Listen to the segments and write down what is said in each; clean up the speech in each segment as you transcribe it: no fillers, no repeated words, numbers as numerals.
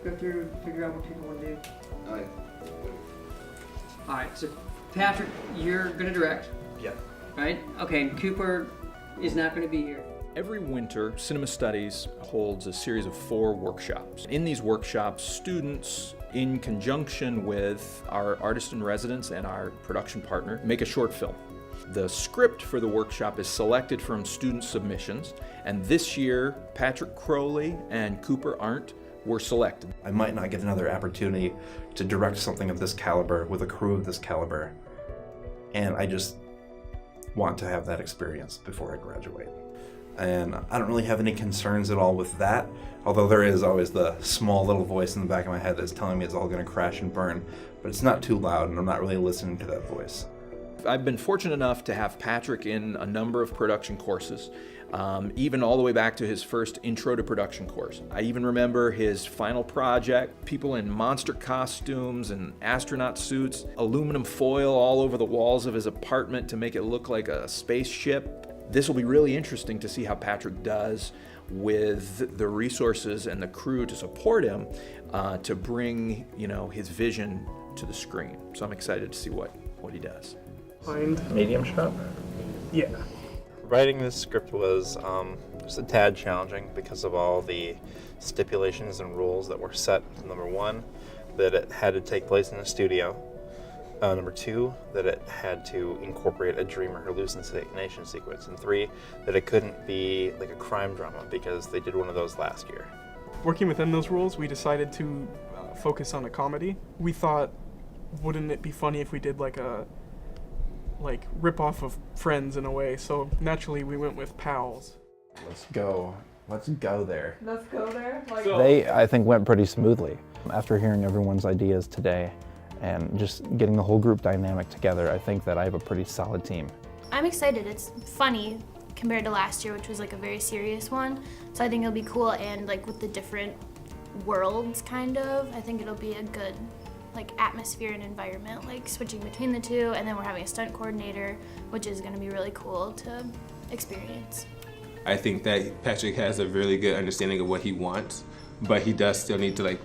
go through, figure out what people want to do. Oh, yeah. Alright, so Patrick, you're gonna direct, Yeah. right? Okay, and Cooper is not gonna be here. Every winter, Cinema Studies holds a series of 4 workshops. In these workshops, students, in conjunction with our artist in residence and our production partner, make a short film. The script for the workshop is selected from student submissions, and this year, Patrick Crowley and Cooper Arndt were selected. I might not get another opportunity to direct something of this caliber with a crew of this caliber, and I just want to have that experience before I graduate. And I don't really have any concerns at all with that, although there is always the small little voice in the back of my head that's telling me it's all going to crash and burn, but it's not too loud and I'm not really listening to that voice. I've been fortunate enough to have Patrick in a number of production courses, even all the way back to his first intro to production course. I even remember his final project, people in monster costumes and astronaut suits, aluminum foil all over the walls of his apartment to make it look like a spaceship. This will be really interesting to see how Patrick does with the resources and the crew to support him to bring, his vision to the screen. So I'm excited to see what he does. Medium shot? Yeah. Writing this script was just a tad challenging because of all the stipulations and rules that were set. Number 1, that it had to take place in a studio. Number 2, that it had to incorporate a dream or hallucination sequence. And 3, that it couldn't be like a crime drama because they did one of those last year. Working within those rules, we decided to focus on a comedy. We thought, wouldn't it be funny if we did like a rip-off of Friends in a way, so naturally we went with Pals. Let's go there. Let's go there? They, I think, went pretty smoothly. After hearing everyone's ideas today and just getting the whole group dynamic together, I think that I have a pretty solid team. I'm excited. It's funny compared to last year, which was like a very serious one. So I think it'll be cool, and like with the different worlds kind of, I think it'll be a good atmosphere and environment, like switching between the two, and then we're having a stunt coordinator, which is going to be really cool to experience. I think that Patrick has a really good understanding of what he wants, but he does still need to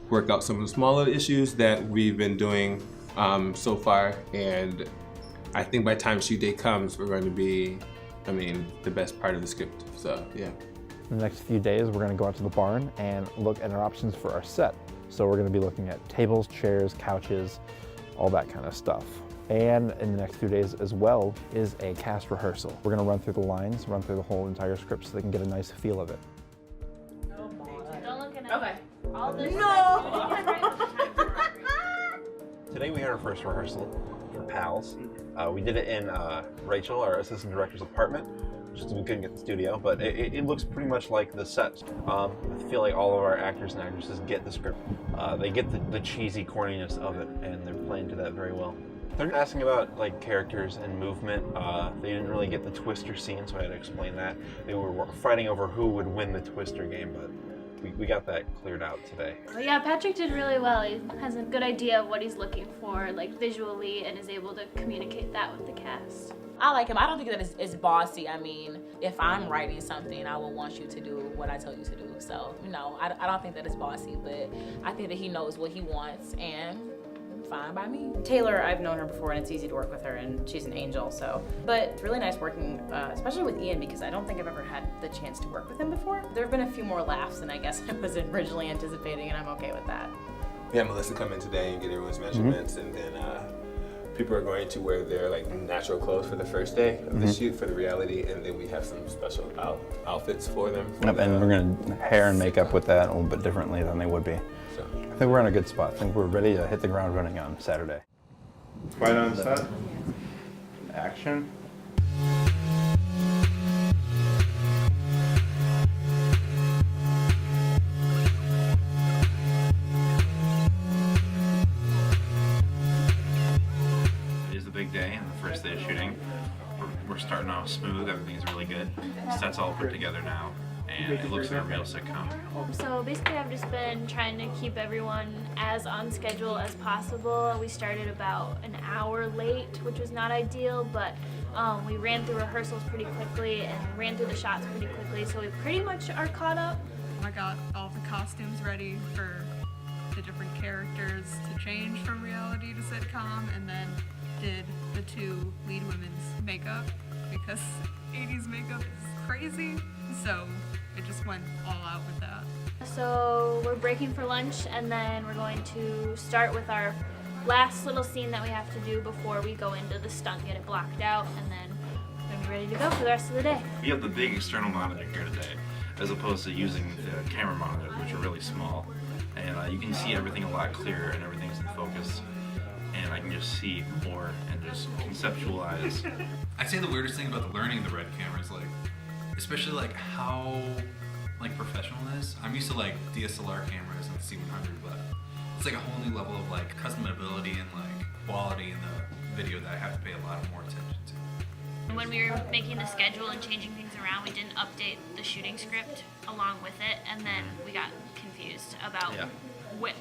work out some of the smaller issues that we've been doing so far, and I think by the time shoot day comes, we're going to be, the best part of the script, so yeah. In the next few days, we're going to go out to the barn and look at our options for our set. So we're going to be looking at tables, chairs, couches, all that kind of stuff. And in the next few days as well is a cast rehearsal. We're going to run through the lines, run through the whole entire script so they can get a nice feel of it. Don't look at Okay. all this. No! Today we had our first rehearsal for Pals. We did it in Rachel, our assistant director's apartment, just because we couldn't get the studio, but it looks pretty much like the set. I feel like all of our actors and actresses get the script. They get the cheesy corniness of it, and they're playing to that very well. They're asking about characters and movement. They didn't really get the Twister scene, so I had to explain that. They were fighting over who would win the Twister game, but we got that cleared out today. Well, yeah, Patrick did really well. He has a good idea of what he's looking for, visually, and is able to communicate that with the cast. I like him. I don't think that it's bossy. If I'm writing something, I will want you to do what I tell you to do. So, I don't think that it's bossy, but I think that he knows what he wants, and fine by me. Taylor, I've known her before, and it's easy to work with her, and she's an angel, so. But it's really nice working, especially with Ian, because I don't think I've ever had the chance to work with him before. There have been a few more laughs than I guess I was originally anticipating, and I'm okay with that. We had Melissa come in today and get everyone's measurements, and then people are going to wear their natural clothes for the first day of the shoot for the reality, and then we have some special outfits for them. Yep, and we're going to hair and makeup with that a little bit differently than they would be. So. I think we're in a good spot. I think we're ready to hit the ground running on Saturday. Quiet on set. Action. It is a big day and the first day of shooting. We're starting off smooth, everything's really good. Set's all put together now, and it looks like a real sitcom. So basically I've just been trying to keep everyone as on schedule as possible. We started about an hour late, which was not ideal, but we ran through rehearsals pretty quickly and ran through the shots pretty quickly, so we pretty much are caught up. I got all the costumes ready for the different characters to change from reality to sitcom, and then did the 2 lead women's makeup because 80s makeup is crazy, so it just went all out with that. So we're breaking for lunch, and then we're going to start with our last little scene that we have to do before we go into the stunt, get it blocked out, and then we're gonna be ready to go for the rest of the day. We have the big external monitor here today, as opposed to using the camera monitors, which are really small. And you can see everything a lot clearer, and everything's in focus. And I can just see more and just conceptualize. I'd say the weirdest thing about the learning the Red camera is like, especially like how like professional it is. I'm used to like DSLR cameras and the C100, but it's like a whole new level of like customizability and like quality in the video that I have to pay a lot more attention to. When we were making the schedule and changing things around, we didn't update the shooting script along with it, and then we got confused about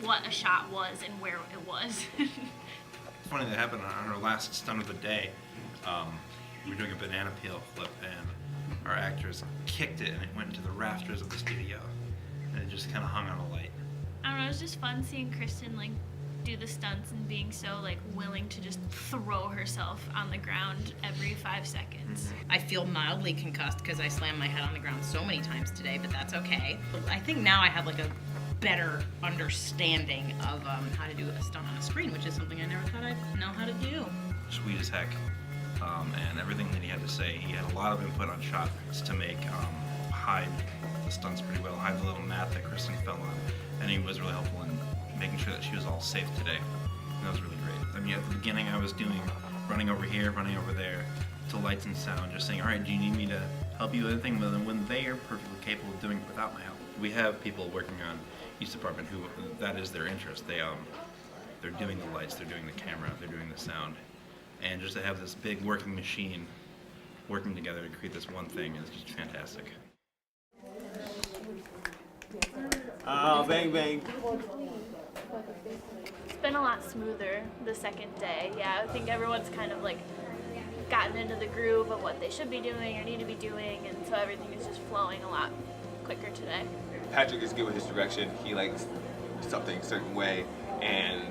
what a shot was and where it was. It's funny that happened on our last stunt of the day. We were doing a banana peel flip, and our actors kicked it, and it went into the rafters of the studio, and it just kind of hung on a light. I don't know, it was just fun seeing Kristen like do the stunts and being so like willing to just throw herself on the ground every 5 seconds. I feel mildly concussed because I slammed my head on the ground so many times today, but that's okay. I think now I have like a better understanding of how to do a stunt on a screen, which is something I never thought I'd know how to do. Sweet as heck, and everything that he had to say, he had a lot of input on shots to make hide the stunts pretty well, hide the little mat that Kristen fell on, and he was really helpful in making sure that she was all safe today. And that was really great. I mean, at the beginning I was doing running over here, running over there, to lights and sound, just saying, all right, do you need me to help you with anything? But then when they are perfectly capable of doing it without my help. We have people working on each department who, that is their interest. They're doing the lights, they're doing the camera, they're doing the sound. And just to have this big working machine working together to create this one thing is just fantastic. Oh, bang, bang. It's been a lot smoother the second day. Yeah, I think everyone's kind of like gotten into the groove of what they should be doing or need to be doing, and so everything is just flowing a lot quicker today. Patrick is good with his direction. He likes something a certain way, and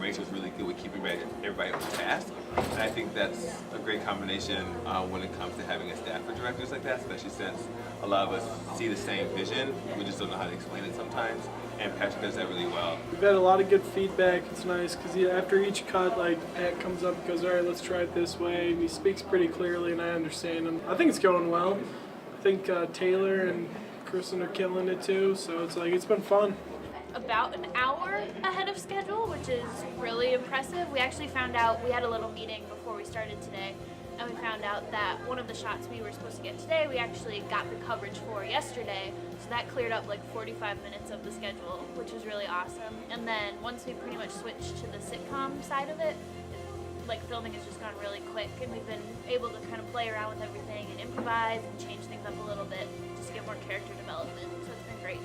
Rachel's really good with keeping everybody on task. And I think that's a great combination when it comes to having a staff of directors like that, especially since a lot of us see the same vision. We just don't know how to explain it sometimes, and Patrick does that really well. We've had a lot of good feedback. It's nice because after each cut, like Pat comes up and goes, all right, let's try it this way. And he speaks pretty clearly, and I understand him. I think it's going well. I think Taylor and Kristen are killing it too, so it's been fun. About an hour ahead of schedule, which is really impressive. We actually found out, we had a little meeting before we started today, and we found out that one of the shots we were supposed to get today, we actually got the coverage for yesterday, so that cleared up like 45 minutes of the schedule, which was really awesome. And then once we pretty much switched to the sitcom side of it, like filming has just gone really quick, and we've been able to kind of play around with everything and improvise and change things up a little bit just to get more character development, so it's been great.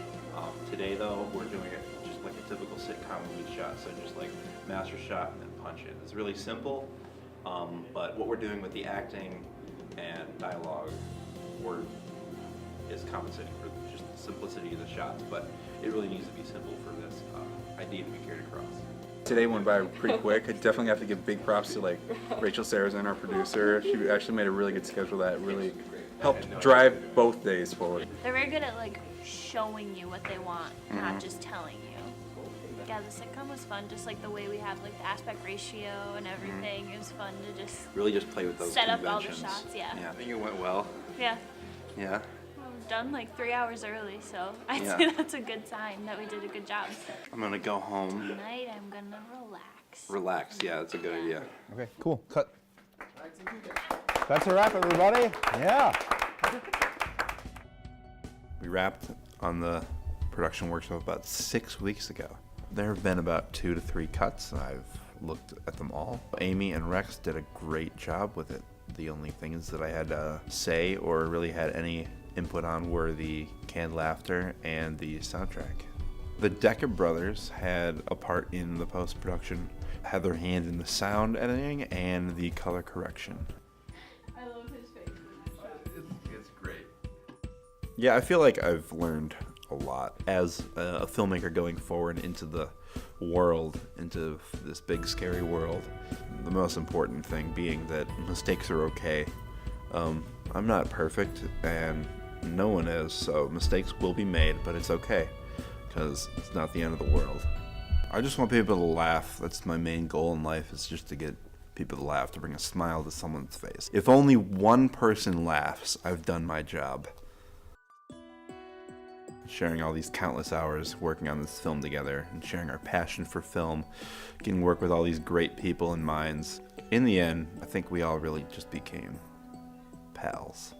Today though, we're doing it just like a typical sitcom movie shot, so just like master shot and then punch it. It's really simple, but what we're doing with the acting and dialogue is compensating for just the simplicity of the shots, but it really needs to be simple for this idea to be carried across. Today went by pretty quick. I definitely have to give big props to like Rachel Sarazan, our producer. She actually made a really good schedule that really helped drive both days forward. They're very good at like showing you what they want, not just telling you. Yeah, the sitcom was fun, just like the way we have like the aspect ratio and everything. It was fun to just Really just play with those set up conventions. all the shots, yeah. I think it went well. Yeah. Yeah. I was done like 3 hours early, so I'd Yeah. say that's a good sign that we did a good job. I'm gonna go home. Tonight I'm gonna relax. Relax. Yeah, that's a good idea. Okay, cool. Cut. That's a wrap, everybody. Yeah. We wrapped on the production workshop about 6 weeks ago. There have been about 2 to 3 cuts. I've looked at them all. Amy and Rex did a great job with it. The only things that I had to say or really had any input on were the canned laughter and the soundtrack. The Decker brothers had a part in the post-production, had their hand in the sound editing and the color correction. I love his face. It's great. Yeah, I feel like I've learned a lot as a filmmaker going forward into the world, into this big scary world. The most important thing being that mistakes are okay. I'm not perfect, and no one is, so mistakes will be made, but it's okay, because it's not the end of the world. I just want people to laugh. That's my main goal in life, is just to get people to laugh, to bring a smile to someone's face. If only one person laughs, I've done my job. Sharing all these countless hours working on this film together and sharing our passion for film, getting to work with all these great people and minds. In the end, I think we all really just became pals.